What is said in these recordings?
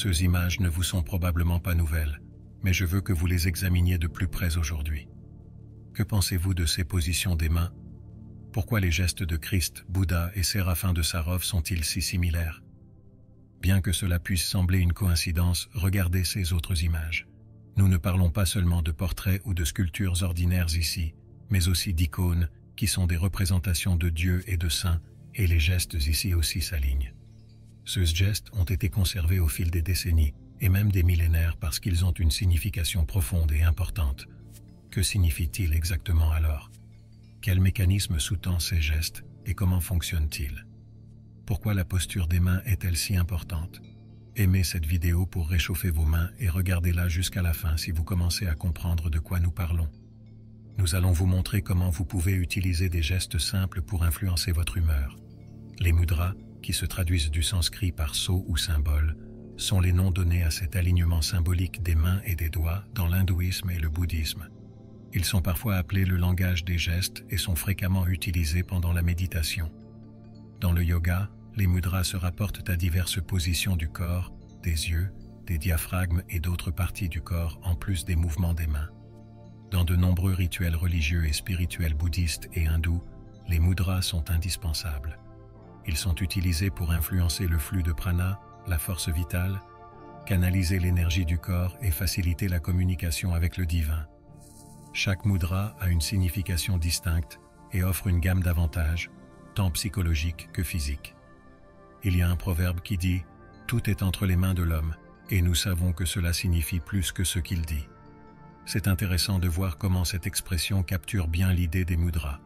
Ces images ne vous sont probablement pas nouvelles, mais je veux que vous les examiniez de plus près aujourd'hui. Que pensez-vous de ces positions des mains? Pourquoi les gestes de Christ, Bouddha et Séraphin de Sarov sont-ils si similaires? Bien que cela puisse sembler une coïncidence, regardez ces autres images. Nous ne parlons pas seulement de portraits ou de sculptures ordinaires ici, mais aussi d'icônes qui sont des représentations de Dieu et de saints, et les gestes ici aussi s'alignent. Ces gestes ont été conservés au fil des décennies, et même des millénaires parce qu'ils ont une signification profonde et importante. Que signifie-t-il exactement alors? Quel mécanisme sous-tend ces gestes et comment fonctionne-t-il? Pourquoi la posture des mains est-elle si importante? Aimez cette vidéo pour réchauffer vos mains et regardez-la jusqu'à la fin si vous commencez à comprendre de quoi nous parlons. Nous allons vous montrer comment vous pouvez utiliser des gestes simples pour influencer votre humeur. Les mudras, qui se traduisent du sanskrit par sceau ou symbole, sont les noms donnés à cet alignement symbolique des mains et des doigts dans l'hindouisme et le bouddhisme. Ils sont parfois appelés le langage des gestes et sont fréquemment utilisés pendant la méditation. Dans le yoga, les mudras se rapportent à diverses positions du corps, des yeux, des diaphragmes et d'autres parties du corps en plus des mouvements des mains. Dans de nombreux rituels religieux et spirituels bouddhistes et hindous, les mudras sont indispensables. Ils sont utilisés pour influencer le flux de prana, la force vitale, canaliser l'énergie du corps et faciliter la communication avec le divin. Chaque mudra a une signification distincte et offre une gamme d'avantages, tant psychologiques que physiques. Il y a un proverbe qui dit « Tout est entre les mains de l'homme » et nous savons que cela signifie plus que ce qu'il dit. C'est intéressant de voir comment cette expression capture bien l'idée des mudras.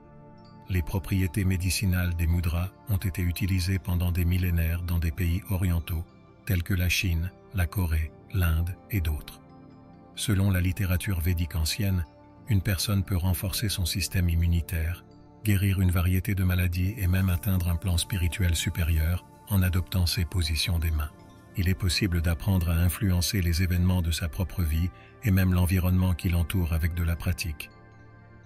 Les propriétés médicinales des mudras ont été utilisées pendant des millénaires dans des pays orientaux tels que la Chine, la Corée, l'Inde et d'autres. Selon la littérature védique ancienne, une personne peut renforcer son système immunitaire, guérir une variété de maladies et même atteindre un plan spirituel supérieur en adoptant ces positions des mains. Il est possible d'apprendre à influencer les événements de sa propre vie et même l'environnement qui l'entoure avec de la pratique.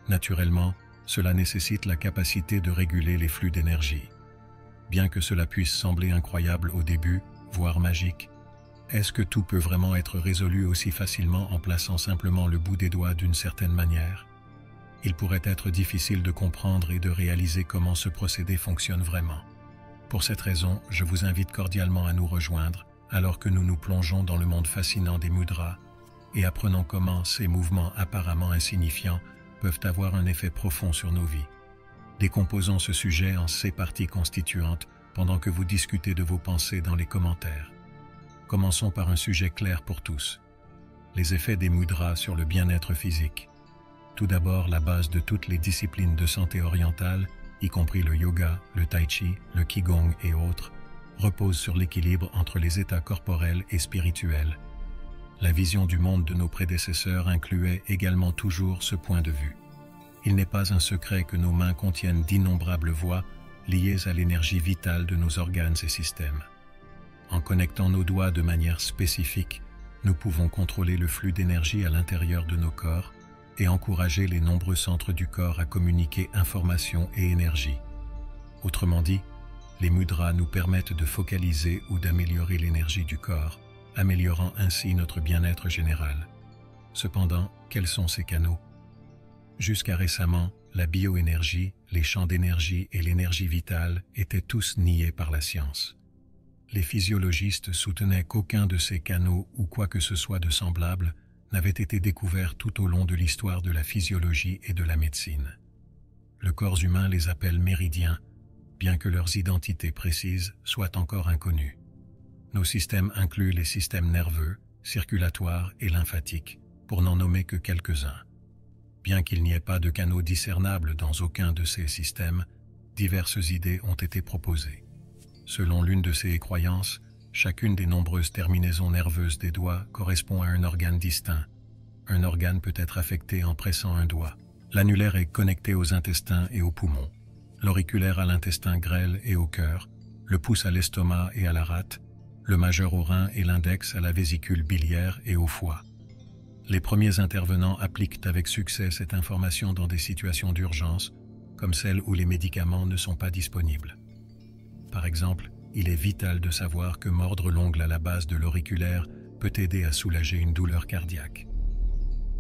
Naturellement, cela nécessite la capacité de réguler les flux d'énergie. Bien que cela puisse sembler incroyable au début, voire magique, est-ce que tout peut vraiment être résolu aussi facilement en plaçant simplement le bout des doigts d'une certaine manière? Il pourrait être difficile de comprendre et de réaliser comment ce procédé fonctionne vraiment. Pour cette raison, je vous invite cordialement à nous rejoindre alors que nous nous plongeons dans le monde fascinant des mudras et apprenons comment ces mouvements apparemment insignifiants peuvent avoir un effet profond sur nos vies. Décomposons ce sujet en 6 parties constituantes pendant que vous discutez de vos pensées dans les commentaires. Commençons par un sujet clair pour tous. Les effets des mudras sur le bien-être physique. Tout d'abord, la base de toutes les disciplines de santé orientale, y compris le yoga, le tai chi, le qigong et autres, repose sur l'équilibre entre les états corporels et spirituels. La vision du monde de nos prédécesseurs incluait également toujours ce point de vue. Il n'est pas un secret que nos mains contiennent d'innombrables voies liées à l'énergie vitale de nos organes et systèmes. En connectant nos doigts de manière spécifique, nous pouvons contrôler le flux d'énergie à l'intérieur de nos corps et encourager les nombreux centres du corps à communiquer information et énergie. Autrement dit, les mudras nous permettent de focaliser ou d'améliorer l'énergie du corps, améliorant ainsi notre bien-être général. Cependant, quels sont ces canaux? Jusqu'à récemment, la bioénergie, les champs d'énergie et l'énergie vitale étaient tous niés par la science. Les physiologistes soutenaient qu'aucun de ces canaux ou quoi que ce soit de semblable n'avait été découvert tout au long de l'histoire de la physiologie et de la médecine. Le corps humain les appelle méridiens, bien que leurs identités précises soient encore inconnues. Nos systèmes incluent les systèmes nerveux, circulatoires et lymphatiques, pour n'en nommer que quelques-uns. Bien qu'il n'y ait pas de canaux discernables dans aucun de ces systèmes, diverses idées ont été proposées. Selon l'une de ces croyances, chacune des nombreuses terminaisons nerveuses des doigts correspond à un organe distinct. Un organe peut être affecté en pressant un doigt. L'annulaire est connecté aux intestins et aux poumons, l'auriculaire à l'intestin grêle et au cœur, le pouce à l'estomac et à la rate, le majeur au rein et l'index à la vésicule biliaire et au foie. Les premiers intervenants appliquent avec succès cette information dans des situations d'urgence, comme celles où les médicaments ne sont pas disponibles. Par exemple, il est vital de savoir que mordre l'ongle à la base de l'auriculaire peut aider à soulager une douleur cardiaque.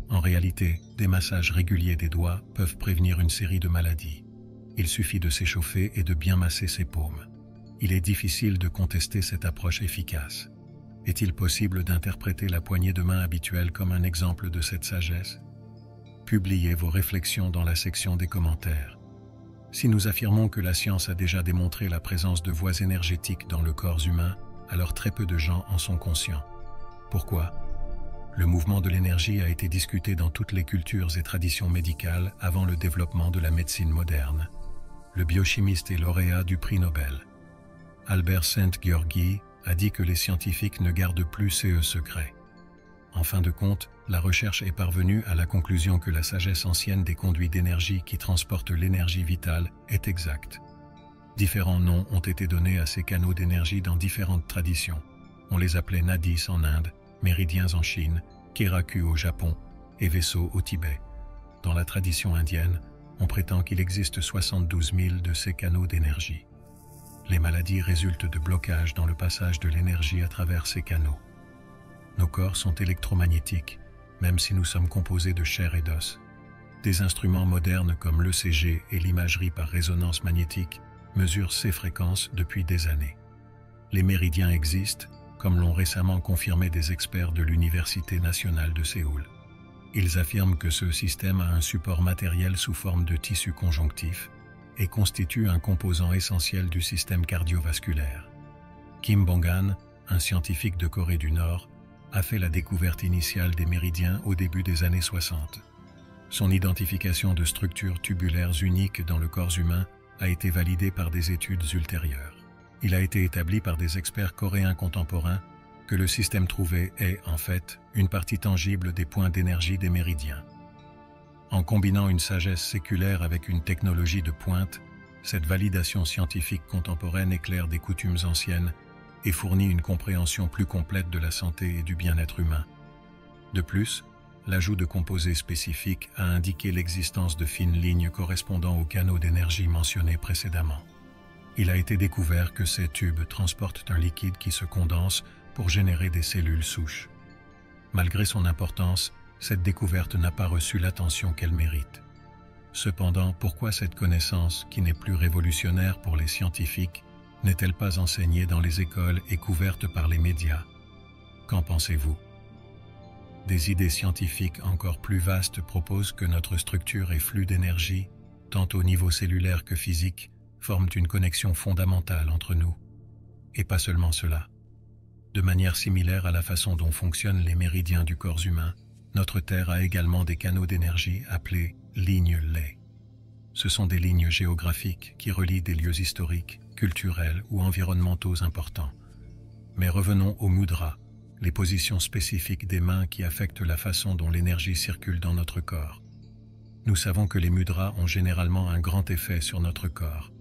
En réalité, des massages réguliers des doigts peuvent prévenir une série de maladies. Il suffit de s'échauffer et de bien masser ses paumes. Il est difficile de contester cette approche efficace. Est-il possible d'interpréter la poignée de main habituelle comme un exemple de cette sagesse? Publiez vos réflexions dans la section des commentaires. Si nous affirmons que la science a déjà démontré la présence de voies énergétiques dans le corps humain, alors très peu de gens en sont conscients. Pourquoi? Le mouvement de l'énergie a été discuté dans toutes les cultures et traditions médicales avant le développement de la médecine moderne. Le biochimiste et lauréat du prix Nobel, Albert Szent-Györgyi, a dit que les scientifiques ne gardent plus ces secrets. En fin de compte, la recherche est parvenue à la conclusion que la sagesse ancienne des conduits d'énergie qui transportent l'énergie vitale est exacte. Différents noms ont été donnés à ces canaux d'énergie dans différentes traditions. On les appelait nadis en Inde, méridiens en Chine, keraku au Japon et vaisseaux au Tibet. Dans la tradition indienne, on prétend qu'il existe 72 000 de ces canaux d'énergie. Les maladies résultent de blocages dans le passage de l'énergie à travers ces canaux. Nos corps sont électromagnétiques, même si nous sommes composés de chair et d'os. Des instruments modernes comme l'ECG et l'imagerie par résonance magnétique mesurent ces fréquences depuis des années. Les méridiens existent, comme l'ont récemment confirmé des experts de l'Université nationale de Séoul. Ils affirment que ce système a un support matériel sous forme de tissu conjonctif et constitue un composant essentiel du système cardiovasculaire. Kim Bong-an, un scientifique de Corée du Nord, a fait la découverte initiale des méridiens au début des années 60. Son identification de structures tubulaires uniques dans le corps humain a été validée par des études ultérieures. Il a été établi par des experts coréens contemporains que le système trouvé est, en fait, une partie tangible des points d'énergie des méridiens. En combinant une sagesse séculaire avec une technologie de pointe, cette validation scientifique contemporaine éclaire des coutumes anciennes et fournit une compréhension plus complète de la santé et du bien-être humain. De plus, l'ajout de composés spécifiques a indiqué l'existence de fines lignes correspondant aux canaux d'énergie mentionnés précédemment. Il a été découvert que ces tubes transportent un liquide qui se condense pour générer des cellules souches. Malgré son importance, cette découverte n'a pas reçu l'attention qu'elle mérite. Cependant, pourquoi cette connaissance, qui n'est plus révolutionnaire pour les scientifiques, n'est-elle pas enseignée dans les écoles et couverte par les médias? Qu'en pensez-vous? Des idées scientifiques encore plus vastes proposent que notre structure et flux d'énergie, tant au niveau cellulaire que physique, forment une connexion fondamentale entre nous. Et pas seulement cela. De manière similaire à la façon dont fonctionnent les méridiens du corps humain, notre Terre a également des canaux d'énergie appelés lignes lait. Ce sont des lignes géographiques qui relient des lieux historiques, culturels ou environnementaux importants. Mais revenons aux mudras, les positions spécifiques des mains qui affectent la façon dont l'énergie circule dans notre corps. Nous savons que les mudras ont généralement un grand effet sur notre corps.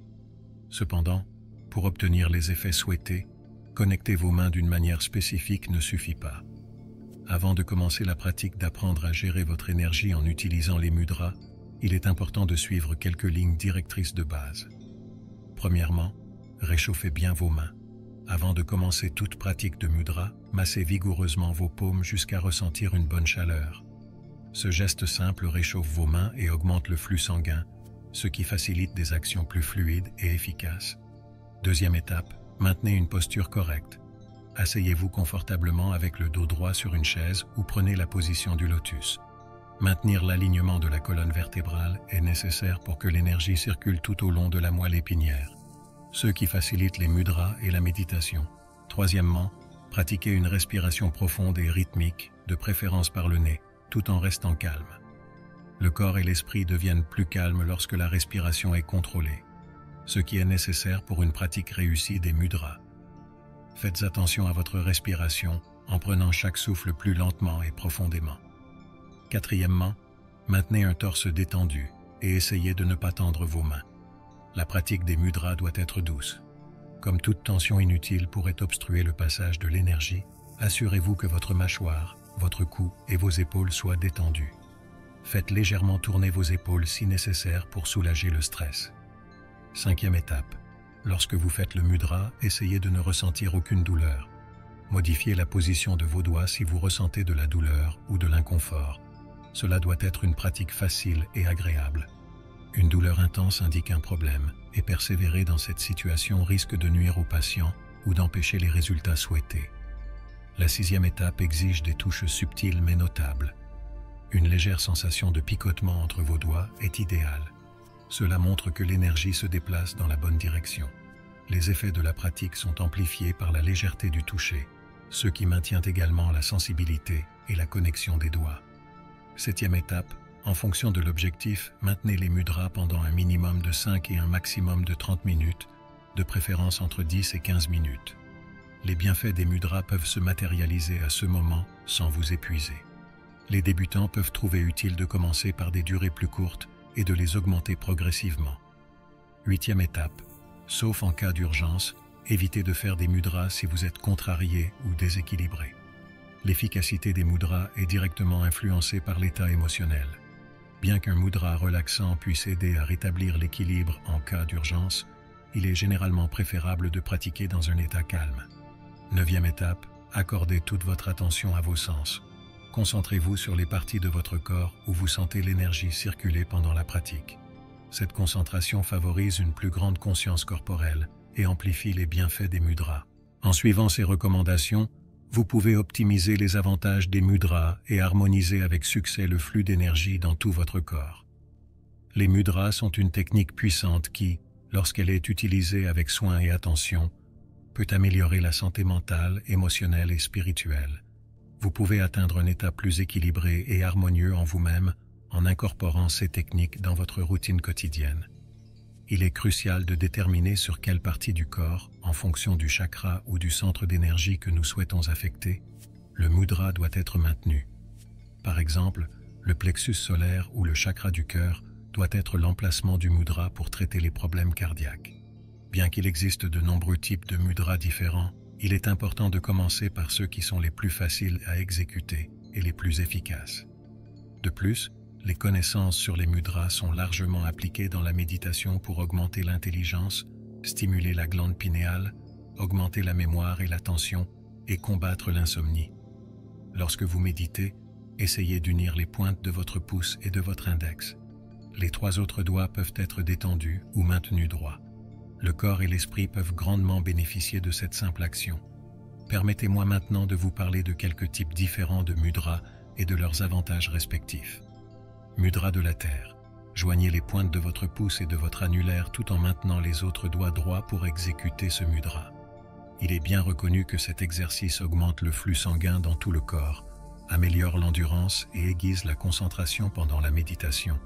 Cependant, pour obtenir les effets souhaités, connecter vos mains d'une manière spécifique ne suffit pas. Avant de commencer la pratique d'apprendre à gérer votre énergie en utilisant les mudras, il est important de suivre quelques lignes directrices de base. Premièrement, réchauffez bien vos mains. Avant de commencer toute pratique de mudra, massez vigoureusement vos paumes jusqu'à ressentir une bonne chaleur. Ce geste simple réchauffe vos mains et augmente le flux sanguin, ce qui facilite des actions plus fluides et efficaces. Deuxième étape, maintenez une posture correcte. Asseyez-vous confortablement avec le dos droit sur une chaise ou prenez la position du lotus. Maintenir l'alignement de la colonne vertébrale est nécessaire pour que l'énergie circule tout au long de la moelle épinière, ce qui facilite les mudras et la méditation. Troisièmement, pratiquez une respiration profonde et rythmique, de préférence par le nez, tout en restant calme. Le corps et l'esprit deviennent plus calmes lorsque la respiration est contrôlée, ce qui est nécessaire pour une pratique réussie des mudras. Faites attention à votre respiration en prenant chaque souffle plus lentement et profondément. Quatrièmement, maintenez un torse détendu et essayez de ne pas tendre vos mains. La pratique des mudras doit être douce. Comme toute tension inutile pourrait obstruer le passage de l'énergie, assurez-vous que votre mâchoire, votre cou et vos épaules soient détendus. Faites légèrement tourner vos épaules si nécessaire pour soulager le stress. Cinquième étape, Lorsque vous faites le mudra, essayez de ne ressentir aucune douleur. Modifiez la position de vos doigts si vous ressentez de la douleur ou de l'inconfort. Cela doit être une pratique facile et agréable. Une douleur intense indique un problème, et persévérer dans cette situation risque de nuire au patient ou d'empêcher les résultats souhaités. La 6e étape exige des touches subtiles mais notables. Une légère sensation de picotement entre vos doigts est idéale. Cela montre que l'énergie se déplace dans la bonne direction. Les effets de la pratique sont amplifiés par la légèreté du toucher, ce qui maintient également la sensibilité et la connexion des doigts. 7e étape, en fonction de l'objectif, maintenez les mudras pendant un minimum de 5 et un maximum de 30 minutes, de préférence entre 10 et 15 minutes. Les bienfaits des mudras peuvent se matérialiser à ce moment sans vous épuiser. Les débutants peuvent trouver utile de commencer par des durées plus courtes et de les augmenter progressivement. 8e étape, sauf en cas d'urgence, évitez de faire des mudras si vous êtes contrarié ou déséquilibré. L'efficacité des mudras est directement influencée par l'état émotionnel. Bien qu'un mudra relaxant puisse aider à rétablir l'équilibre en cas d'urgence, il est généralement préférable de pratiquer dans un état calme. 9e étape, accordez toute votre attention à vos sens. Concentrez-vous sur les parties de votre corps où vous sentez l'énergie circuler pendant la pratique. Cette concentration favorise une plus grande conscience corporelle et amplifie les bienfaits des mudras. En suivant ces recommandations, vous pouvez optimiser les avantages des mudras et harmoniser avec succès le flux d'énergie dans tout votre corps. Les mudras sont une technique puissante qui, lorsqu'elle est utilisée avec soin et attention, peut améliorer la santé mentale, émotionnelle et spirituelle. Vous pouvez atteindre un état plus équilibré et harmonieux en vous-même en incorporant ces techniques dans votre routine quotidienne. Il est crucial de déterminer sur quelle partie du corps, en fonction du chakra ou du centre d'énergie que nous souhaitons affecter, le mudra doit être maintenu. Par exemple, le plexus solaire ou le chakra du cœur doit être l'emplacement du mudra pour traiter les problèmes cardiaques. Bien qu'il existe de nombreux types de mudras différents, il est important de commencer par ceux qui sont les plus faciles à exécuter et les plus efficaces. De plus, les connaissances sur les mudras sont largement appliquées dans la méditation pour augmenter l'intelligence, stimuler la glande pinéale, augmenter la mémoire et l'attention et combattre l'insomnie. Lorsque vous méditez, essayez d'unir les pointes de votre pouce et de votre index. Les 3 autres doigts peuvent être détendus ou maintenus droits. Le corps et l'esprit peuvent grandement bénéficier de cette simple action. Permettez-moi maintenant de vous parler de quelques types différents de mudras et de leurs avantages respectifs. Mudra de la terre. Joignez les pointes de votre pouce et de votre annulaire tout en maintenant les autres doigts droits pour exécuter ce mudra. Il est bien reconnu que cet exercice augmente le flux sanguin dans tout le corps, améliore l'endurance et aiguise la concentration pendant la méditation.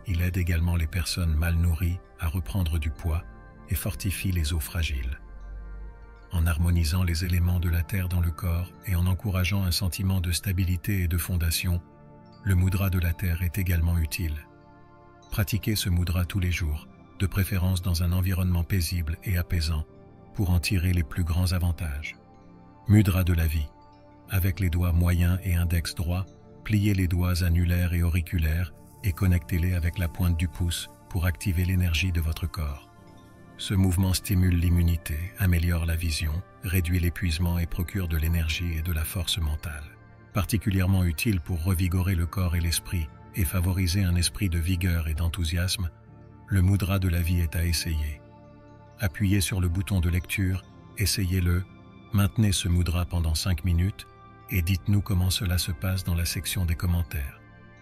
Il aide également les personnes mal nourries à reprendre du poids et fortifie les os fragiles. En harmonisant les éléments de la terre dans le corps et en encourageant un sentiment de stabilité et de fondation, le mudra de la terre est également utile. Pratiquez ce mudra tous les jours, de préférence dans un environnement paisible et apaisant, pour en tirer les plus grands avantages. Mudra de la vie. Avec les doigts moyens et index droit, pliez les doigts annulaires et auriculaires et connectez-les avec la pointe du pouce pour activer l'énergie de votre corps. Ce mouvement stimule l'immunité, améliore la vision, réduit l'épuisement et procure de l'énergie et de la force mentale. Particulièrement utile pour revigorer le corps et l'esprit et favoriser un esprit de vigueur et d'enthousiasme, le mudra de la vie est à essayer. Appuyez sur le bouton de lecture, essayez-le, maintenez ce mudra pendant 5 minutes et dites-nous comment cela se passe dans la section des commentaires.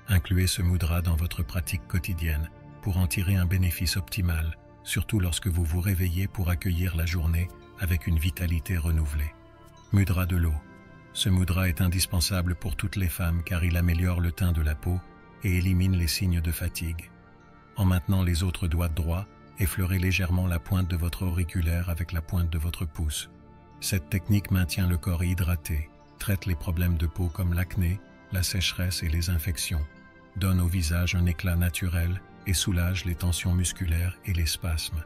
Incluez ce mudra dans votre pratique quotidienne pour en tirer un bénéfice optimal, surtout lorsque vous vous réveillez pour accueillir la journée avec une vitalité renouvelée. Mudra de l'eau. Ce mudra est indispensable pour toutes les femmes car il améliore le teint de la peau et élimine les signes de fatigue. En maintenant les autres doigts droits, effleurez légèrement la pointe de votre auriculaire avec la pointe de votre pouce. Cette technique maintient le corps hydraté, traite les problèmes de peau comme l'acné, la sécheresse et les infections, donne au visage un éclat naturel et soulage les tensions musculaires et les spasmes.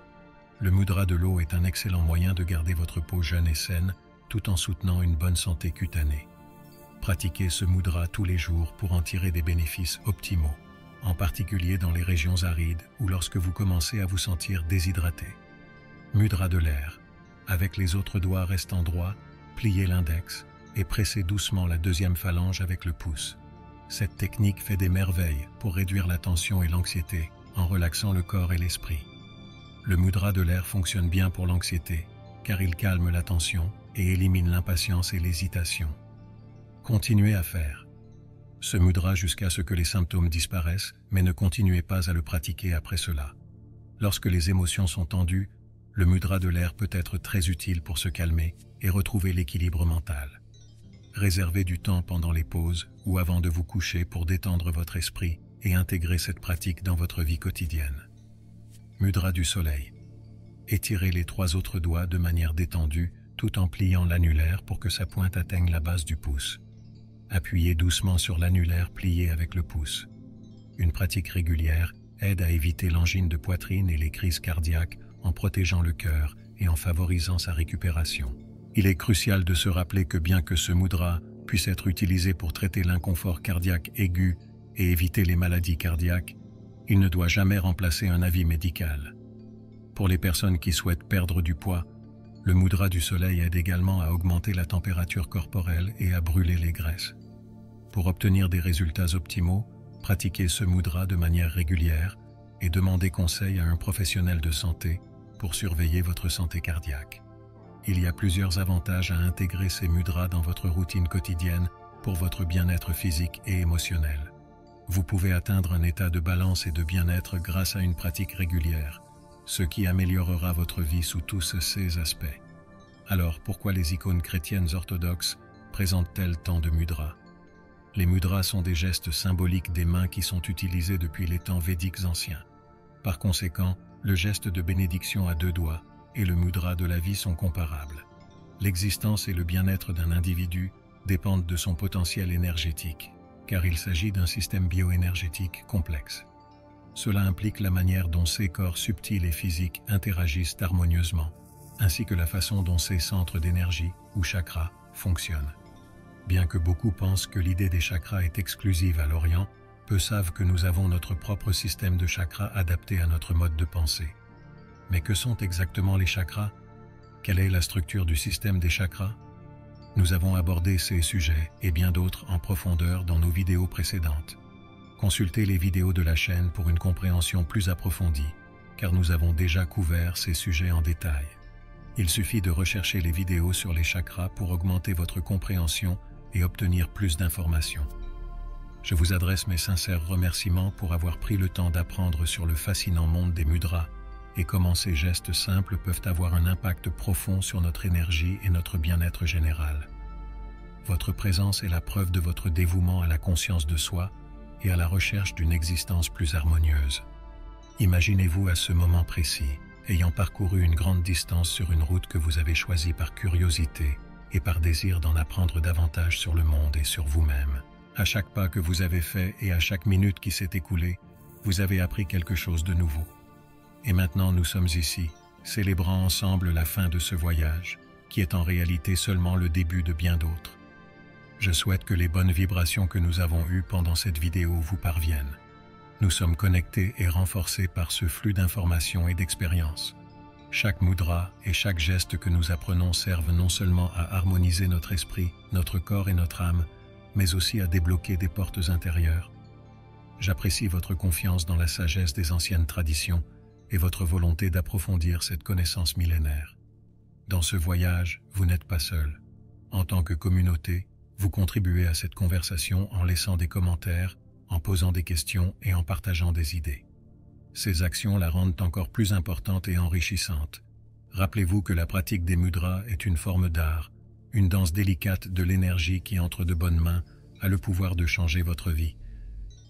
Le mudra de l'eau est un excellent moyen de garder votre peau jeune et saine tout en soutenant une bonne santé cutanée. Pratiquez ce mudra tous les jours pour en tirer des bénéfices optimaux, en particulier dans les régions arides ou lorsque vous commencez à vous sentir déshydraté. Mudra de l'air. Avec les autres doigts restant droits, pliez l'index et pressez doucement la deuxième phalange avec le pouce. Cette technique fait des merveilles pour réduire la tension et l'anxiété en relaxant le corps et l'esprit. Le mudra de l'air fonctionne bien pour l'anxiété car il calme la tension et élimine l'impatience et l'hésitation. Continuez à faire ce mudra jusqu'à ce que les symptômes disparaissent, mais ne continuez pas à le pratiquer après cela. Lorsque les émotions sont tendues, le mudra de l'air peut être très utile pour se calmer et retrouver l'équilibre mental. Réservez du temps pendant les pauses ou avant de vous coucher pour détendre votre esprit et intégrer cette pratique dans votre vie quotidienne. Mudra du soleil. Étirez les 3 autres doigts de manière détendue tout en pliant l'annulaire pour que sa pointe atteigne la base du pouce. Appuyez doucement sur l'annulaire plié avec le pouce. Une pratique régulière aide à éviter l'angine de poitrine et les crises cardiaques en protégeant le cœur et en favorisant sa récupération. Il est crucial de se rappeler que bien que ce mudra puisse être utilisé pour traiter l'inconfort cardiaque aigu et éviter les maladies cardiaques, il ne doit jamais remplacer un avis médical. Pour les personnes qui souhaitent perdre du poids, le mudra du soleil aide également à augmenter la température corporelle et à brûler les graisses. Pour obtenir des résultats optimaux, pratiquez ce mudra de manière régulière et demandez conseil à un professionnel de santé pour surveiller votre santé cardiaque. Il y a plusieurs avantages à intégrer ces mudras dans votre routine quotidienne pour votre bien-être physique et émotionnel. Vous pouvez atteindre un état de balance et de bien-être grâce à une pratique régulière, ce qui améliorera votre vie sous tous ces aspects. Alors, pourquoi les icônes chrétiennes orthodoxes présentent-elles tant de mudras? Les mudras sont des gestes symboliques des mains qui sont utilisés depuis les temps védiques anciens. Par conséquent, le geste de bénédiction à 2 doigts et le mudra de la vie sont comparables. L'existence et le bien-être d'un individu dépendent de son potentiel énergétique, car il s'agit d'un système bioénergétique complexe. Cela implique la manière dont ces corps subtils et physiques interagissent harmonieusement, ainsi que la façon dont ces centres d'énergie, ou chakras, fonctionnent. Bien que beaucoup pensent que l'idée des chakras est exclusive à l'Orient, peu savent que nous avons notre propre système de chakras adapté à notre mode de pensée. Mais que sont exactement les chakras? Quelle est la structure du système des chakras? Nous avons abordé ces sujets et bien d'autres en profondeur dans nos vidéos précédentes. Consultez les vidéos de la chaîne pour une compréhension plus approfondie, car nous avons déjà couvert ces sujets en détail. Il suffit de rechercher les vidéos sur les chakras pour augmenter votre compréhension et obtenir plus d'informations. Je vous adresse mes sincères remerciements pour avoir pris le temps d'apprendre sur le fascinant monde des mudras et comment ces gestes simples peuvent avoir un impact profond sur notre énergie et notre bien-être général. Votre présence est la preuve de votre dévouement à la conscience de soi et à la recherche d'une existence plus harmonieuse. Imaginez-vous à ce moment précis, ayant parcouru une grande distance sur une route que vous avez choisie par curiosité et par désir d'en apprendre davantage sur le monde et sur vous-même. À chaque pas que vous avez fait et à chaque minute qui s'est écoulée, vous avez appris quelque chose de nouveau. Et maintenant nous sommes ici, célébrant ensemble la fin de ce voyage, qui est en réalité seulement le début de bien d'autres. Je souhaite que les bonnes vibrations que nous avons eues pendant cette vidéo vous parviennent. Nous sommes connectés et renforcés par ce flux d'informations et d'expériences. Chaque mudra et chaque geste que nous apprenons servent non seulement à harmoniser notre esprit, notre corps et notre âme, mais aussi à débloquer des portes intérieures. J'apprécie votre confiance dans la sagesse des anciennes traditions et votre volonté d'approfondir cette connaissance millénaire. Dans ce voyage, vous n'êtes pas seul. En tant que communauté, vous contribuez à cette conversation en laissant des commentaires, en posant des questions et en partageant des idées. Ces actions la rendent encore plus importante et enrichissante. Rappelez-vous que la pratique des mudras est une forme d'art, une danse délicate de l'énergie qui, entre de bonnes mains, a le pouvoir de changer votre vie.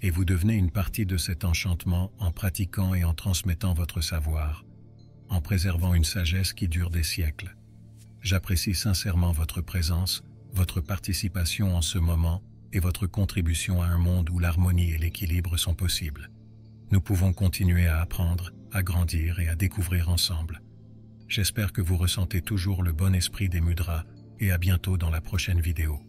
Et vous devenez une partie de cet enchantement en pratiquant et en transmettant votre savoir, en préservant une sagesse qui dure des siècles. J'apprécie sincèrement votre présence, votre participation en ce moment et votre contribution à un monde où l'harmonie et l'équilibre sont possibles. Nous pouvons continuer à apprendre, à grandir et à découvrir ensemble. J'espère que vous ressentez toujours le bon esprit des mudras et à bientôt dans la prochaine vidéo.